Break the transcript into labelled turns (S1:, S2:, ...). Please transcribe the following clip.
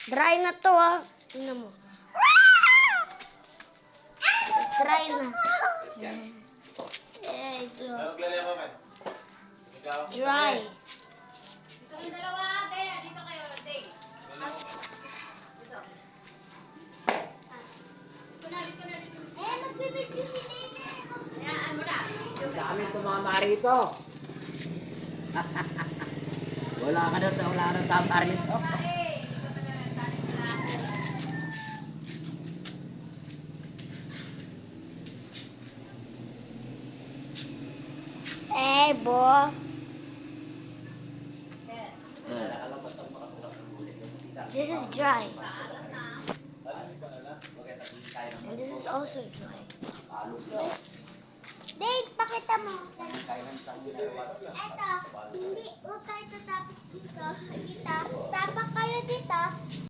S1: Dry na to, ah. Tingnan mo. Dry na. Eh, ito. It's dry.
S2: Ito yung dalawa, ate. Dito kayo, ate. Dito. Dito na.
S3: Eh, magbibidyo si Nene.
S2: Hayaan mo na.
S4: Ang dami tumama rito. Wala na tama rito.
S2: Eh, ito talaga tali nila.
S1: Eh, bo. This is dry. And this is also dry.
S3: Dave, pakita mo. Eto, hindi, huwag kayo tatapik dito. Kita, tapak kayo dito.